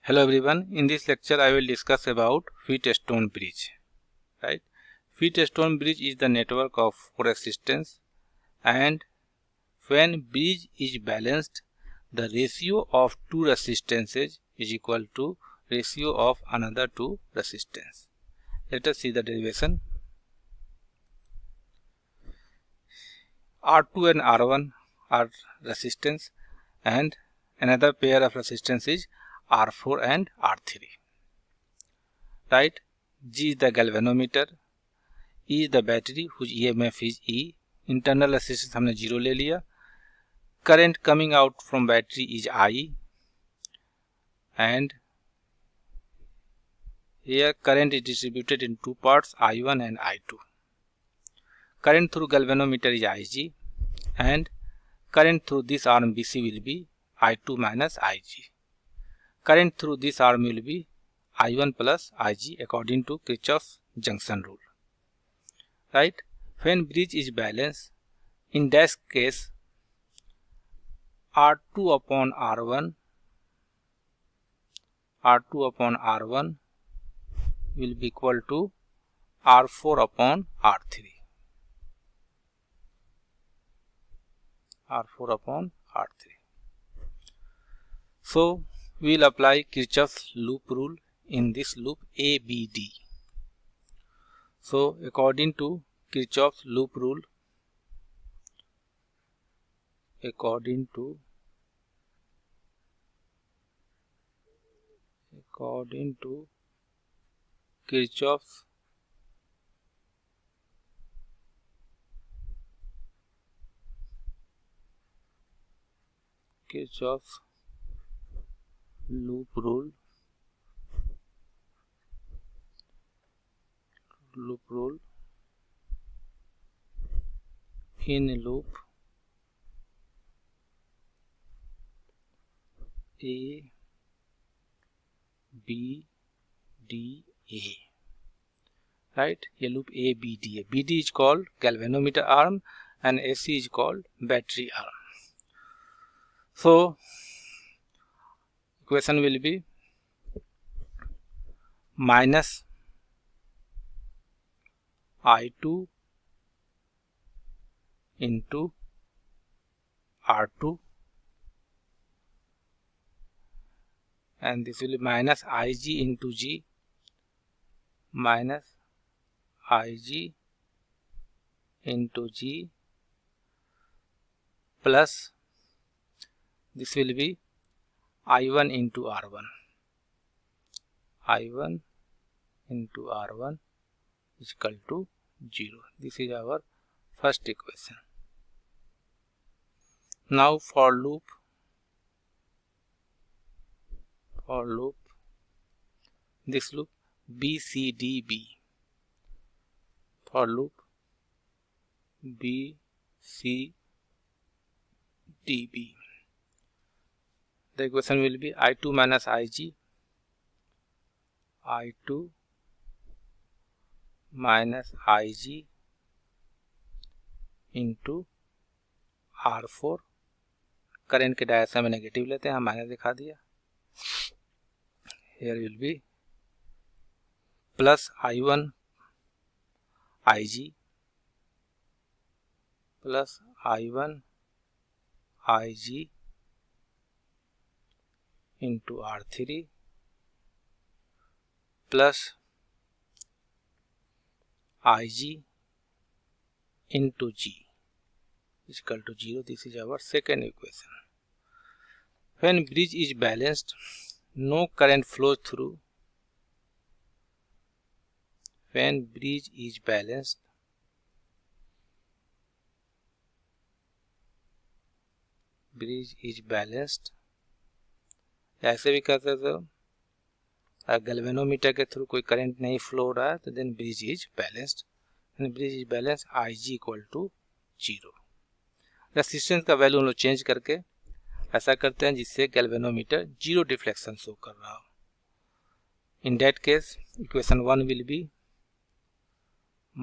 Hello everyone, in this lecture I will discuss about Wheatstone bridge. Right? Wheatstone bridge is the network of resistance, and when bridge is balanced, the ratio of two resistances is equal to ratio of another two resistance. Let us see the derivation. R2 and R1 are resistance, and another pair of resistance is R4 and R3. Right? G is the galvanometer, E is the battery whose EMF is E, internal resistance हमने 0 ले लिया, current coming out from battery is I, and here current is distributed in two parts, I1 and I2. Current through galvanometer is Ig, and current through this arm BC will be I2 minus Ig. Current through this arm will be I1 plus Ig according to Kirchhoff's junction rule. Right? When bridge is balanced, in that case R2 upon R1 will be equal to R4 upon R3. So we will apply Kirchhoff's loop rule in this loop ABD. So according to Kirchhoff's loop rule, according to Kirchhoff's loop rule in loop A B D A. Right? ये loop A B D A. BD is called galvanometer arm and AC is called battery arm. So equation will be minus I2 into R2, and this will be minus Ig into G, minus Ig into G, plus this will be I1 into R1. I1 into R1 is equal to 0. This is our first equation. Now for loop this loop BCDB, for loop BCDB, the equation will be I2 minus Ig, I2 minus Ig into R4. Current के direction में negative लेते हैं, हम minus दिखा दिया. Here will be plus I1 Ig plus I1 Ig into R3 plus Ig into G is equal to 0. This is our second equation. When bridge is balanced, no current flows through. When bridge is balanced, ऐसे भी कर सकते हो, galvanometer के through कोई current नहीं flow हो रहा है तो then bridge is balanced. Bridge is balance Ig equal to 0. Resistance का वैल्यू हम लोग चेंज करके ऐसा करते हैं जिससे गैल्वेनोमीटर 0 डिफ्लेक्शन शो कर रहा हो. In that case equation 1 will be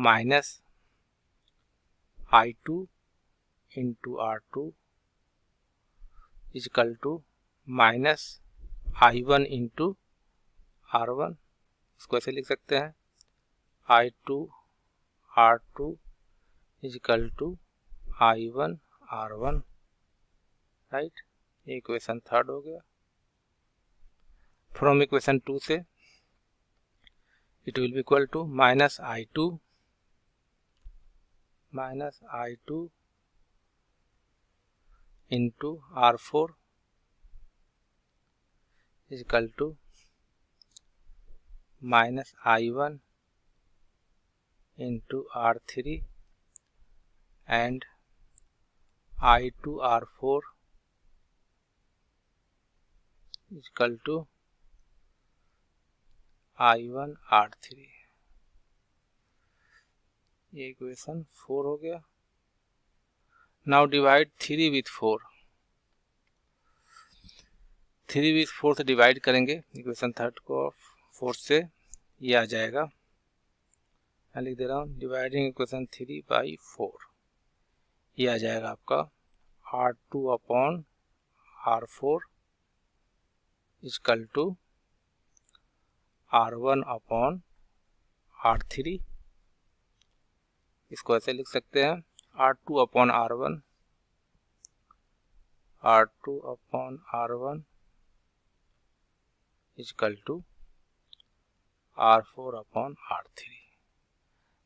minus I2 into R2 is equal to minus I1 into R1, इसको ऐसे लिख सकते हैं I2 R2 is equal to I1 R1, right. Equation third हो गया। फ्रॉम इक्वेशन 2 से it will be equal to minus I2 into R4 is equal to minus I1 into R3 and I2 R4 is equal to I1 R3। ये equation 4 हो गया। Now divide 3 with 4, 3 with 4 से divide करेंगे equation third को 4 से, ये आ जाएगा, मैं लिख दे रहा हूँ डिवाइडिंग इक्वेशन 3 by 4, ये आ जाएगा आपका R2 upon R4 is equal to R1 upon R3। इसको ऐसे लिख सकते हैं R2 upon R1 is equal to R4 upon R3।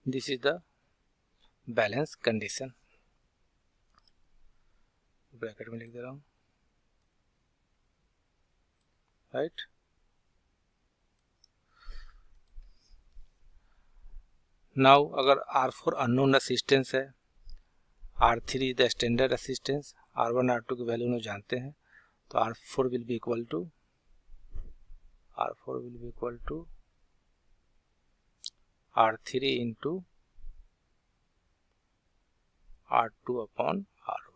This is the balance condition, bracket में लिख दे रहा हूँ, राइट। नाउ अगर R4 अननोन रेसिस्टेंस है, R3 the standard resistance, R1 R2 की वैल्यू में जानते हैं, तो R4 will be equal to R3 into R2 upon R1।